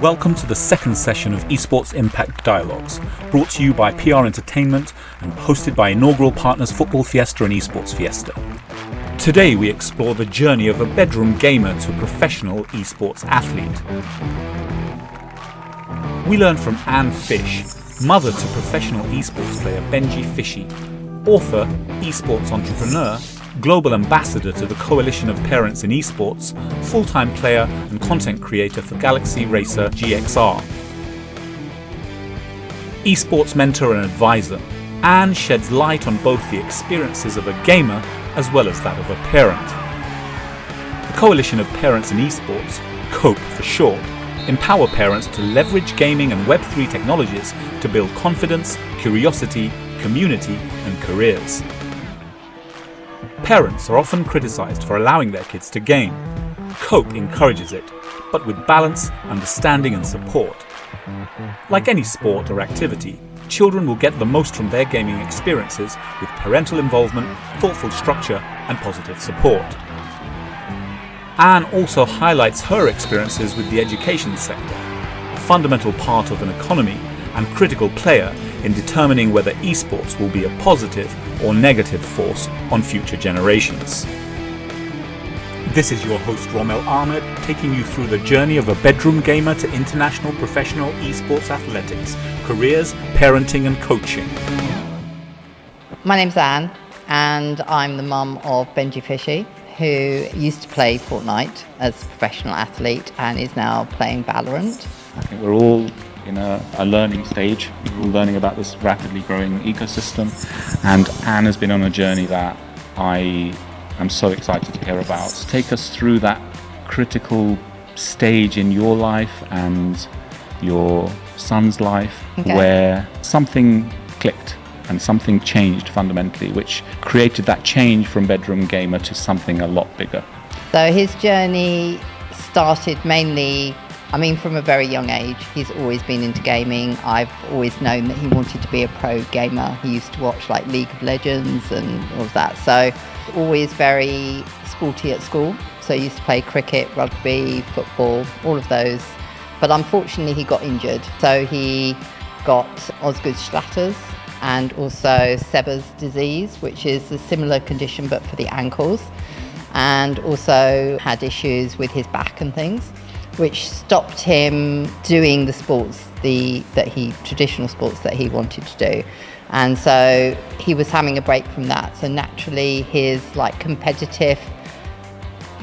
Welcome to the second session of Esports Impact Dialogues, brought to you by PR Entertainment and hosted by inaugural partners Football Fiesta and Esports Fiesta. Today we explore the journey of a bedroom gamer to a professional esports athlete. We learn from Anne Fish, mother to professional esports player Benji Fishy, author, esports entrepreneur, global ambassador to the Coalition of Parents in Esports, full-time player and content creator for Galaxy Racer GXR. Esports mentor and advisor, Anne sheds light on both the experiences of a gamer as well as that of a parent. The Coalition of Parents in Esports, COPE for short, empower parents to leverage gaming and Web3 technologies to build confidence, curiosity, community and careers. Parents are often criticised for allowing their kids to game. COPE encourages it, but with balance, understanding and support. Like any sport or activity, children will get the most from their gaming experiences with parental involvement, thoughtful structure and positive support. Anne also highlights her experiences with the education sector, a fundamental part of an economy and critical player in determining whether esports will be a positive or negative force on future generations. This is your host Romel Ahmed, taking you through the journey of a bedroom gamer to international professional esports athletics, careers, parenting and coaching. My name's Anne and I'm the mum of Benji Fishy, who used to play Fortnite as a professional athlete and is now playing Valorant. I think we're all in a learning stage. We're learning about this rapidly growing ecosystem, and Anne has been on a journey that I am so excited to hear about. Take us through that critical stage in your life and your son's life where something clicked and something changed fundamentally, which created that change from bedroom gamer to something a lot bigger. So his journey started mainly, from a very young age. He's always been into gaming. I've always known that he wanted to be a pro gamer. He used to watch like League of Legends and all of that. So always very sporty at school. So he used to play cricket, rugby, football, all of those. But unfortunately he got injured. So he got Osgood-Schlatter's and also Seber's disease, which is a similar condition but for the ankles. And also had issues with his back and things, which stopped him doing the sports, traditional sports that he wanted to do. And so he was having a break from that. So naturally his competitive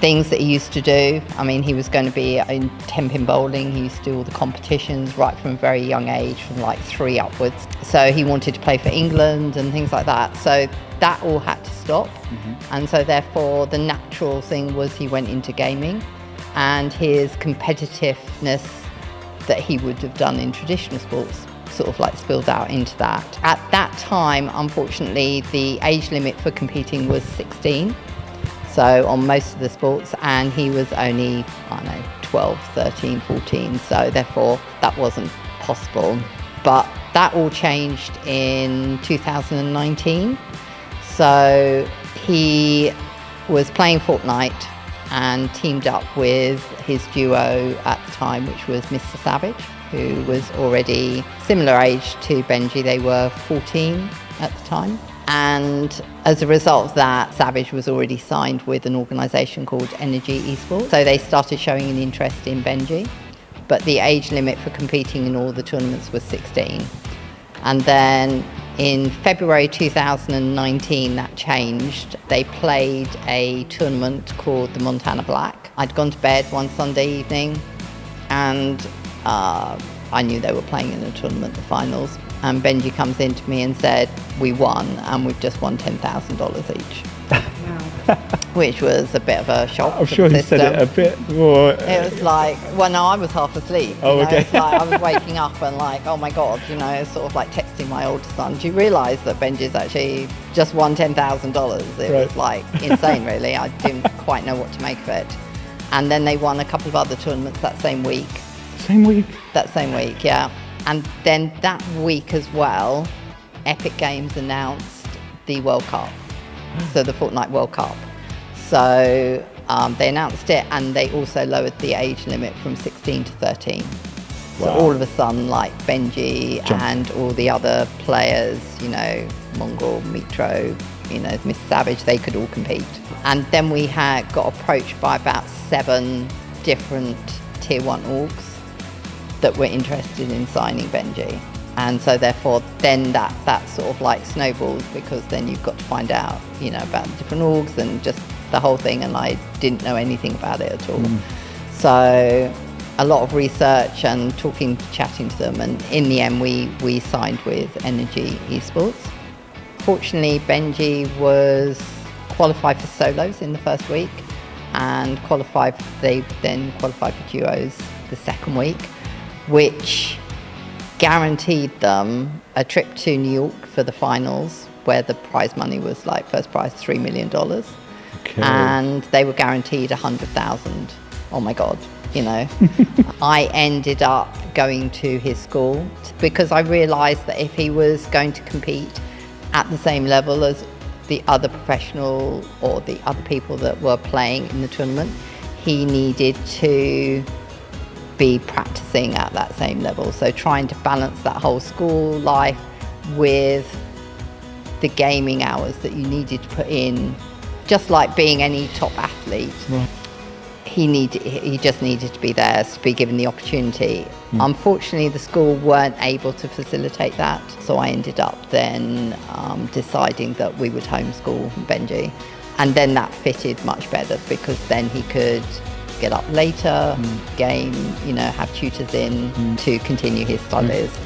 things that he used to do, he was going to be in 10-pin bowling. He used to do all the competitions right from a very young age, from 3 upwards. So he wanted to play for England and things like that. So that all had to stop. And so therefore the natural thing was he went into gaming. And his competitiveness that he would have done in traditional sports sort of spilled out into that. At that time, unfortunately, the age limit for competing was 16. So on most of the sports, and he was only, 12, 13, 14. So therefore that wasn't possible. But that all changed in 2019. So he was playing Fortnite and teamed up with his duo at the time, which was Mr. Savage, who was already similar age to Benji. They were 14 at the time. And as a result of that, Savage was already signed with an organisation called Energy Esports. So they started showing an interest in Benji, but the age limit for competing in all the tournaments was 16. And then in February 2019, that changed. They played a tournament called the Montana Black. I'd gone to bed one Sunday evening and I knew they were playing in a tournament, the finals. And Benji comes in to me and said, "We won and we've just won $10,000 each." Which was a bit of a shock. I'm sure he said it a bit more. It was I was half asleep. Okay. It's I was waking up and oh my God, sort of texting my older son, "Do you realise that Benji's actually just won $10,000? It was insane, really. I didn't quite know what to make of it. And then they won a couple of other tournaments that same week. That same week, yeah. And then that week as well, Epic Games announced the World Cup. So the Fortnite World Cup. So they announced it, and they also lowered the age limit from 16 to 13. So all of a sudden, like Benji and all the other players, Mongol, Mitro, Miss Savage, they could all compete. And then we got approached by about 7 different tier 1 orgs that were interested in signing Benji. And so therefore then that sort of like snowballs, because then you've got to find out, about the different orgs and just the whole thing, and I didn't know anything about it at all. So a lot of research and chatting to them, and in the end we signed with Energy Esports. Fortunately, Benji was qualified for solos in the first week, and they then qualified for duos the second week, which guaranteed them a trip to New York for the finals, where the prize money was like first prize $3 million. Okay. And they were guaranteed 100,000. Oh my God, I ended up going to his school because I realized that if he was going to compete at the same level as the other professional or the other people that were playing in the tournament, he needed to be practicing at that same level. So trying to balance that whole school life with the gaming hours that you needed to put in, just like being any top athlete. Right. He just needed to be there to be given the opportunity. Unfortunately, the school weren't able to facilitate that, so I ended up then deciding that we would homeschool Benji, and then that fitted much better because then he could get up later, game, have tutors in to continue his studies.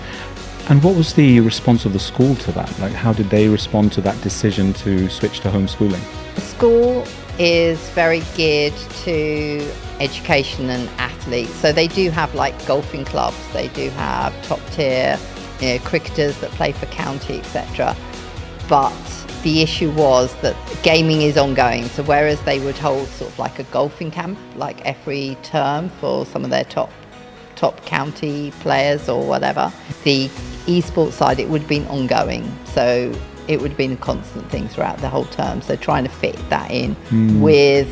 And what was the response of the school to that? Like, how did they respond to that decision to switch to homeschooling? The school is very geared to education and athletes. So they do have like golfing clubs, they do have top tier cricketers that play for county, etc. But the issue was that gaming is ongoing. So whereas they would hold sort of like a golfing camp like every term for some of their top county players or whatever, the esports side, it would have been ongoing. So it would have been a constant thing throughout the whole term. So trying to fit that in with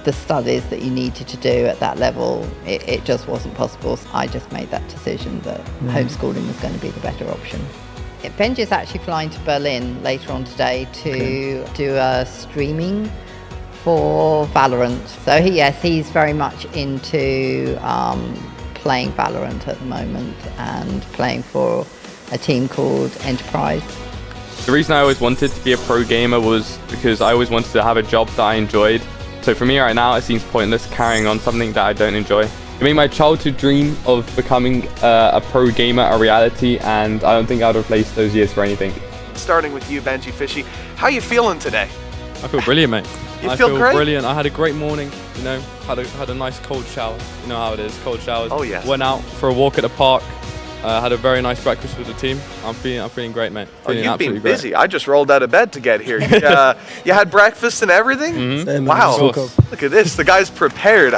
the studies that you needed to do at that level, it just wasn't possible. So I just made that decision that homeschooling was going to be the better option. Benji's actually flying to Berlin later on today to do a streaming for Valorant. So he's very much into playing Valorant at the moment and playing for a team called Enterprise. The reason I always wanted to be a pro gamer was because I always wanted to have a job that I enjoyed. So for me right now, it seems pointless carrying on something that I don't enjoy. It made my childhood dream of becoming a pro gamer a reality, and I don't think I'd replace those years for anything. Starting with you, Benji Fishy, how are you feeling today? I feel brilliant, mate. I feel great? Brilliant. I had a great morning, had a nice cold shower. You know how it is, cold showers. Oh yes. Went out for a walk at the park. Had a very nice breakfast with the team. I'm feeling great, mate. You've been busy. Great. I just rolled out of bed to get here. You had breakfast and everything? Mm-hmm. Wow. Look at this. The guy's prepared.